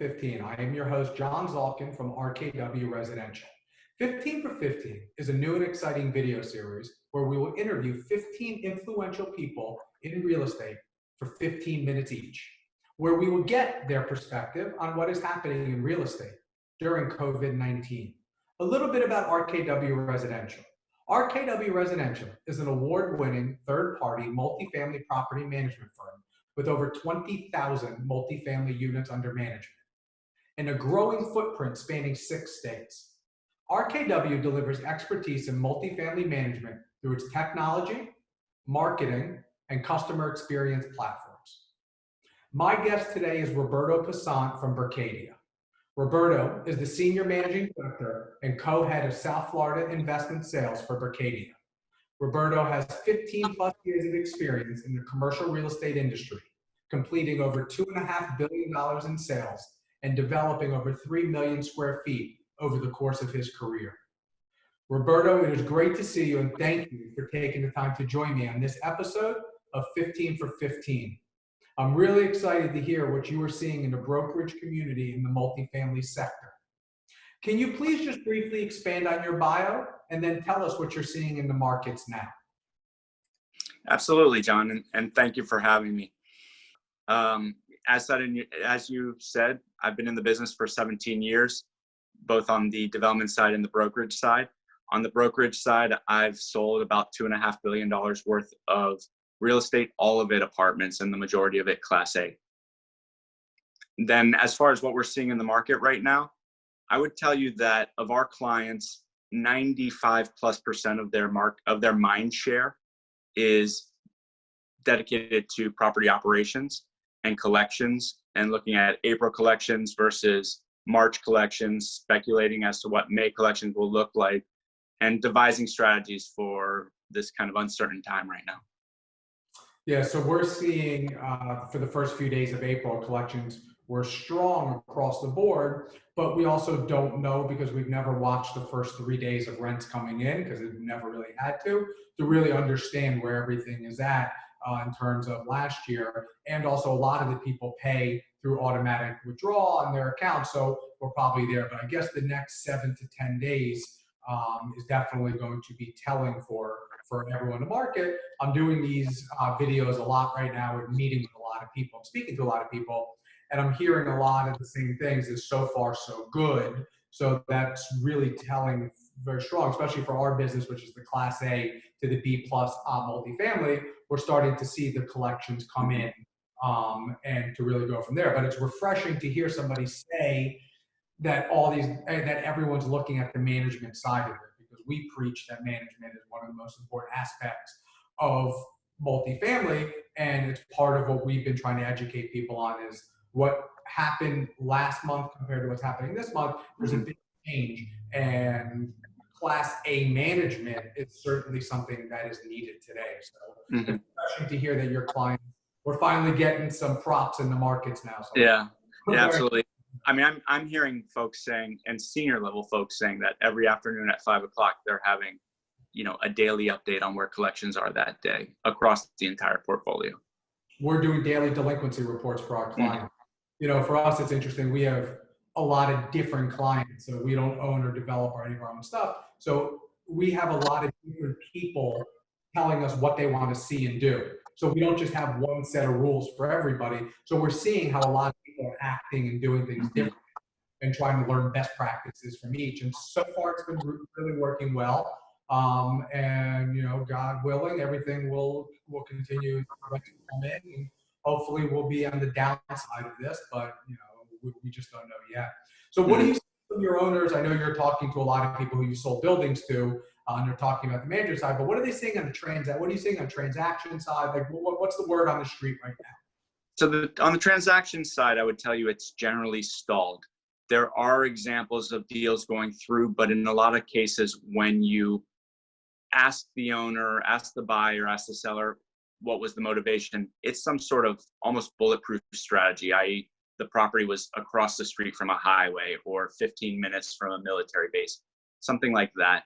15. I am your host, John Zalkin from RKW Residential. 15 for 15 is a new and exciting video series where we will interview 15 influential people in real estate for 15 minutes each, where we will get their perspective on what is happening in real estate during COVID-19. A little bit about RKW Residential. RKW Residential is an award-winning third-party multifamily property management firm with over 20,000 multifamily units under management and a growing footprint spanning 6 states. RKW delivers expertise in multifamily management through its technology, marketing, and customer experience platforms. My guest today is Roberto Pesant from Berkadia. Roberto is the Senior Managing Director and Co-Head of South Florida Investment Sales for Berkadia. Roberto has 15 plus years of experience in the commercial real estate industry, completing over $2.5 billion in sales and developing over 3 million square feet over the course of his career. Roberto, it is great to see you and thank you for taking the time to join me on this episode of 15 for 15. I'm really excited to hear what you are seeing in the brokerage community in the multifamily sector. Can you please just briefly expand on your bio and then tell us what you're seeing in the markets now? Absolutely, John, and thank you for having me. As you said, I've been in the business for 17 years, both on the development side and the brokerage side. On the brokerage side, I've sold about $2.5 billion worth of real estate, all of it apartments, and the majority of it Class A. Then as far as what we're seeing in the market right now, I would tell you that of our clients, 95+% of their mind share is dedicated to property operations and collections, and looking at April collections versus March collections, speculating as to what May collections will look like, and devising strategies for this kind of uncertain time right now. Yeah, so we're seeing for the first few days of April, collections were strong across the board, but we also don't know because we've never watched the first 3 days of rents coming in because we've never really had to really understand where everything is at in terms of last year. And also a lot of the people pay through automatic withdrawal on their accounts, so we're probably there. But I guess the next 7 to 10 days is definitely going to be telling for everyone in the market. I'm doing these videos a lot right now and meeting with a lot of people. I'm speaking to a lot of people, and I'm hearing a lot of the same things as so far so good. So that's really telling very strong, especially for our business, which is the Class A to the B plus multifamily. We're starting to see the collections come in and to really go from there. But it's refreshing to hear somebody say that that everyone's looking at the management side of it, because we preach that management is one of the most important aspects of multifamily, and it's part of what we've been trying to educate people on is what happened last month compared to what's happening this month. There's a big change, and Class A management is certainly something that is needed today. So it's refreshing to hear that your clients, we're finally getting some props in the markets now. So yeah, absolutely. I mean, I'm hearing folks saying, and senior level folks saying, that every afternoon at 5 o'clock, they're having, a daily update on where collections are that day across the entire portfolio. We're doing daily delinquency reports for our clients. For us, it's interesting. We have a lot of different clients, so we don't own or develop or any of our own stuff. So we have a lot of different people telling us what they want to see and do. So we don't just have one set of rules for everybody. So we're seeing how a lot of people are acting and doing things differently and trying to learn best practices from each. And so far, it's been really working well. And God willing, everything will continue to come in, and hopefully we'll be on the downside of this. But we just don't know yet. So what do you see from your owners? I know you're talking to a lot of people who you sold buildings to, and they're talking about the manager side, but what are they seeing on the what are you seeing on transaction side? Like, what's the word on the street right now? So on the transaction side, I would tell you it's generally stalled. There are examples of deals going through, but in a lot of cases, when you ask the owner, ask the buyer, ask the seller, what was the motivation, it's some sort of almost bulletproof strategy, i.e. the property was across the street from a highway or 15 minutes from a military base, something like that.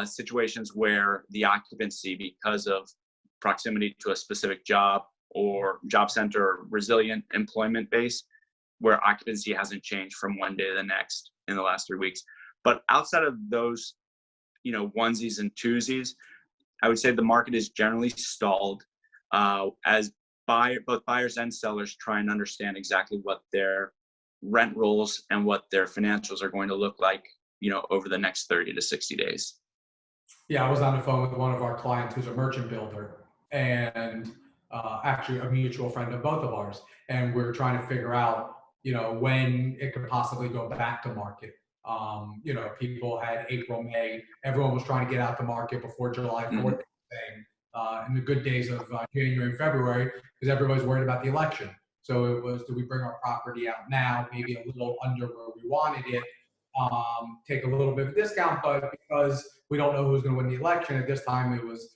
Situations where the occupancy, because of proximity to a specific job or job center or resilient employment base, where occupancy hasn't changed from one day to the next in the last 3 weeks. But outside of those, onesies and twosies, I would say the market is generally stalled as both buyers and sellers try and understand exactly what their rent rolls and what their financials are going to look like, over the next 30 to 60 days. Yeah, I was on the phone with one of our clients who's a merchant builder, and actually a mutual friend of both of ours. And we're trying to figure out, when it could possibly go back to market. People had April, May, everyone was trying to get out to market before July 4th, in the good days of January and February, because everybody's worried about the election. So it was, do we bring our property out now, maybe a little under where we wanted it, take a little bit of a discount, but because we don't know who's going to win the election at this time, it was,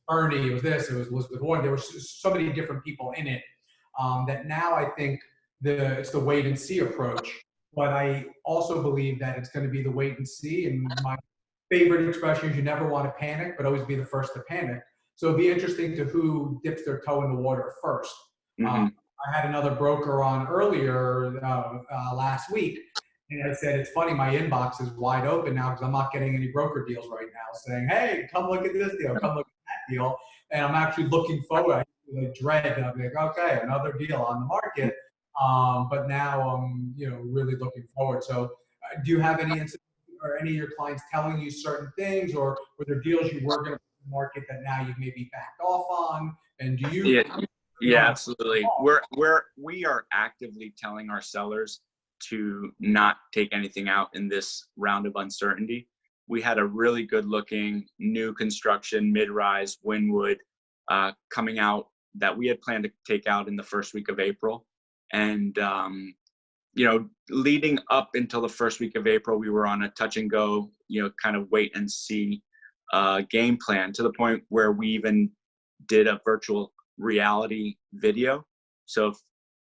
Bernie, it was this, it was Elizabeth Warren. There were so many different people in it that now I think it's the wait and see approach. But I also believe that it's going to be the wait and see. And my favorite expression is you never want to panic, but always be the first to panic. So it'd be interesting to who dips their toe in the water first. I had another broker on earlier last week, and I said, it's funny, my inbox is wide open now because I'm not getting any broker deals right now saying, hey, come look at this deal, come look at that deal. And I'm actually looking forward. I dread, and I'm like, okay, another deal on the market. But now I'm, really looking forward. So do you have any incidents or any of your clients telling you certain things, or were there deals you were going to put in the market that now you've maybe backed off on? And do you? Yeah, absolutely. We are actively telling our sellers to not take anything out in this round of uncertainty. We had a really good looking new construction mid-rise Wynwood coming out that we had planned to take out in the first week of April. And, leading up until the first week of April, we were on a touch and go, kind of wait and see game plan, to the point where we even did a virtual reality video. So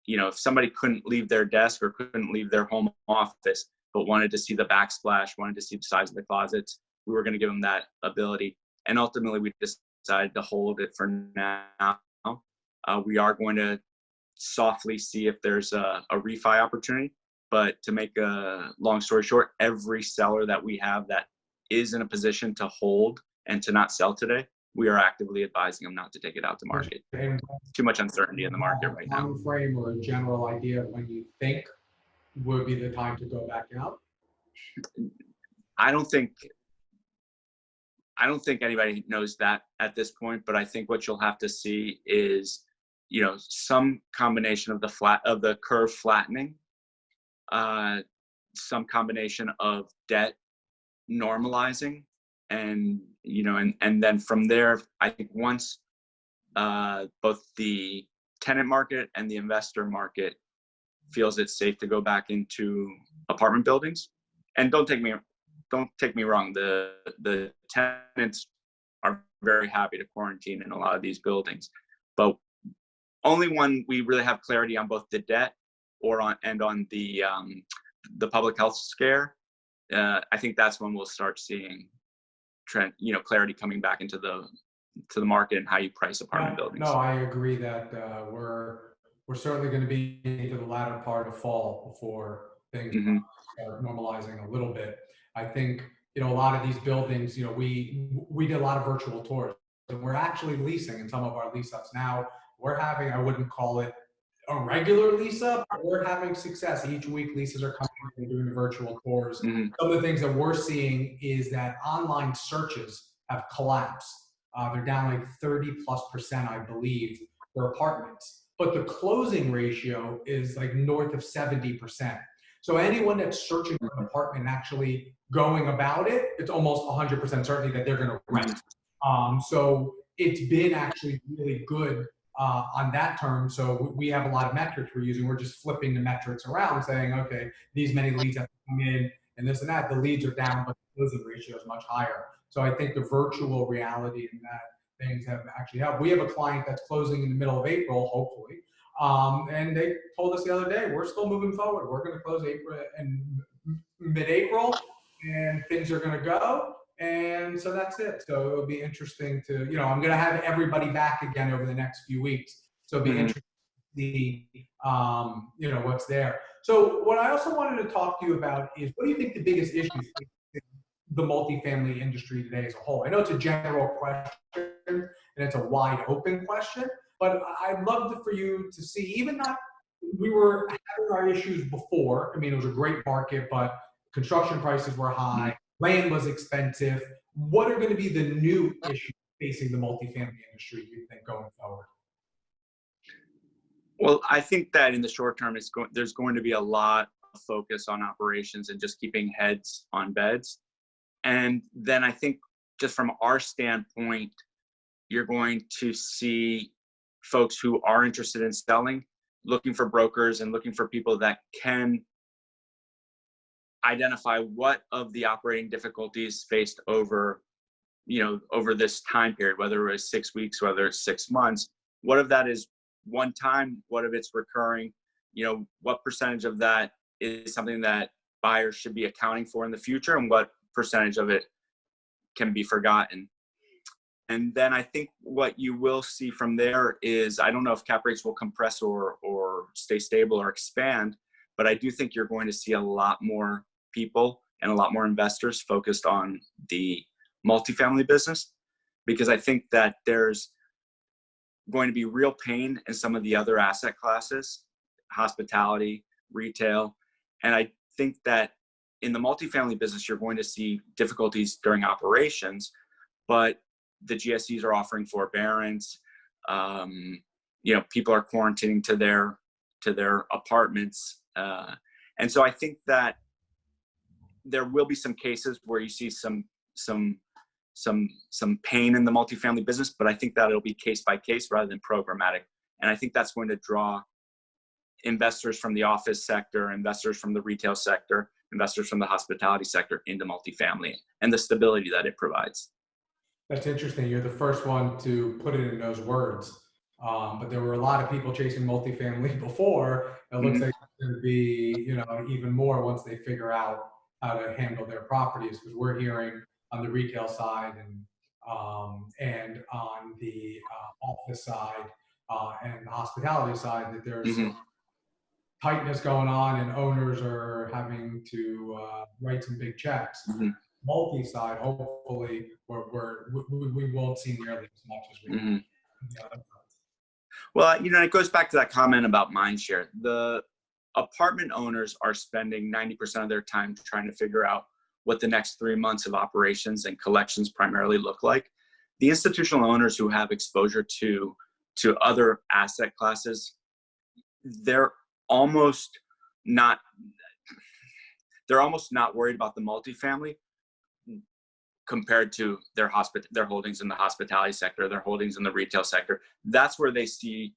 if somebody couldn't leave their desk or couldn't leave their home office, but wanted to see the backsplash, wanted to see the size of the closets, we were going to give them that ability. And ultimately, we decided to hold it for now. We are going to softly see if there's a refi opportunity. But to make a long story short, every seller that we have that is in a position to hold and to not sell today, we are actively advising them not to take it out to market. Too much uncertainty in the market right now. Time frame or a general idea of when you think would be the time to go back out? I don't think anybody knows that at this point, but I think what you'll have to see is, some combination of the curve flattening, some combination of debt normalizing, and then from there, I think once both the tenant market and the investor market feels it's safe to go back into apartment buildings. And don't take me wrong, the tenants are very happy to quarantine in a lot of these buildings, but only when we really have clarity on both the debt on the public health scare, I think that's when we'll start seeing clarity coming back into the market and how you price apartment buildings. No, I agree that we're certainly going to be into the latter part of fall before things start normalizing a little bit. I think a lot of these buildings, we did a lot of virtual tours, and we're actually leasing in some of our lease ups now. We're having, I wouldn't call it a regular lease up, but we're having success. Each week leases are coming and doing virtual tours. Some of the things that we're seeing is that online searches have collapsed. They're down like 30+%, I believe, for apartments. But the closing ratio is like north of 70%. So anyone that's searching for an apartment and actually going about it, it's almost 100% certainty that they're going to rent. So it's been actually really good on that term. So we have a lot of metrics we're using. We're just flipping the metrics around, saying, okay, these many leads have come in and this and that. The leads are down, but the closing ratio is much higher. So I think the virtual reality and that things have actually helped. We have a client that's closing in the middle of April, hopefully. And they told us the other day, we're still moving forward. We're going to close April and mid-April, and things are going to go. And so that's it. So it'll be interesting to, I'm going to have everybody back again over the next few weeks. So it'll be interesting see, what's there. So what I also wanted to talk to you about is, what do you think the biggest issues in the multifamily industry today as a whole? I know it's a general question and it's a wide open question, but I'd love for you to see, even not, we were having our issues before. I mean, it was a great market, but construction prices were high, land was expensive. What are going to be the new issues facing the multifamily industry, you think, going forward? Well, I think that in the short term, there's going to be a lot of focus on operations and just keeping heads on beds. And then I think, just from our standpoint, you're going to see folks who are interested in selling, looking for brokers and looking for people that can identify what of the operating difficulties faced over this time period, whether it was 6 weeks, whether it's 6 months, what of that is one time, what of it's recurring, what percentage of that is something that buyers should be accounting for in the future, and what percentage of it can be forgotten. And then I think what you will see from there is, I don't know if cap rates will compress or stay stable or expand, but I do think you're going to see a lot more people and a lot more investors focused on the multifamily business, because I think that there's going to be real pain in some of the other asset classes, hospitality, retail. And I think that in the multifamily business, you're going to see difficulties during operations, but the GSEs are offering forbearance. People are quarantining to their apartments. And so I think that there will be some cases where you see some pain in the multifamily business, but I think that it'll be case by case rather than programmatic. And I think that's going to draw investors from the office sector, investors from the retail sector, investors from the hospitality sector into multifamily and the stability that it provides. That's interesting. You're the first one to put it in those words. But there were a lot of people chasing multifamily before. It looks like it's going to be, even more once they figure out how to handle their properties, because we're hearing on the retail side and on the office side and the hospitality side that there's some tightness going on, and owners are having to write some big checks. Multi-side, hopefully, we won't see nearly as much as we do. Well, it goes back to that comment about mindshare. The apartment owners are spending 90% of their time trying to figure out what the next 3 months of operations and collections primarily look like. The institutional owners who have exposure to other asset classes, they're almost not worried about the multifamily compared to their holdings in the hospitality sector, their holdings in the retail sector. That's where they see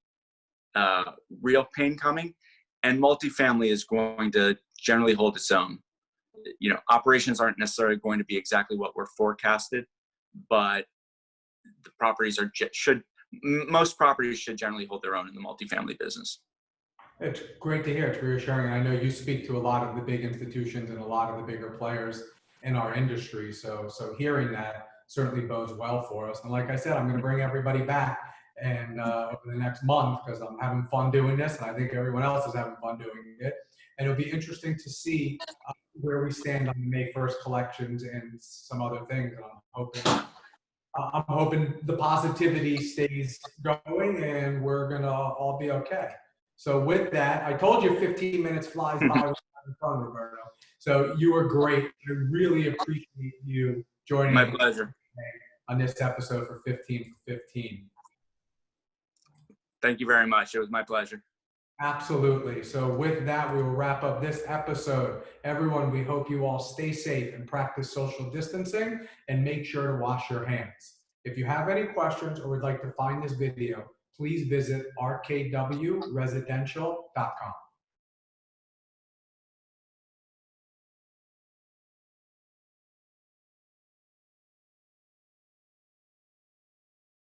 real pain coming, and multifamily is going to generally hold its own. Operations aren't necessarily going to be exactly what were forecasted, but the properties most properties should generally hold their own in the multifamily business. It's great to hear. It's reassuring. I know you speak to a lot of the big institutions and a lot of the bigger players in our industry. So hearing that certainly bodes well for us. And like I said, I'm going to bring everybody back and over the next month, because I'm having fun doing this, and I think everyone else is having fun doing it. And it'll be interesting to see where we stand on the May 1st collections and some other things. And I'm hoping the positivity stays going and we're going to all be okay. So with that, I told you 15 minutes flies by when having fun, Roberto. So you were great. I really appreciate you joining My me pleasure. on this episode for 15 for 15. Thank you very much. It was my pleasure. Absolutely. So with that, we will wrap up this episode. Everyone, we hope you all stay safe and practice social distancing, and make sure to wash your hands. If you have any questions or would like to find this video, please visit rkwresidential.com.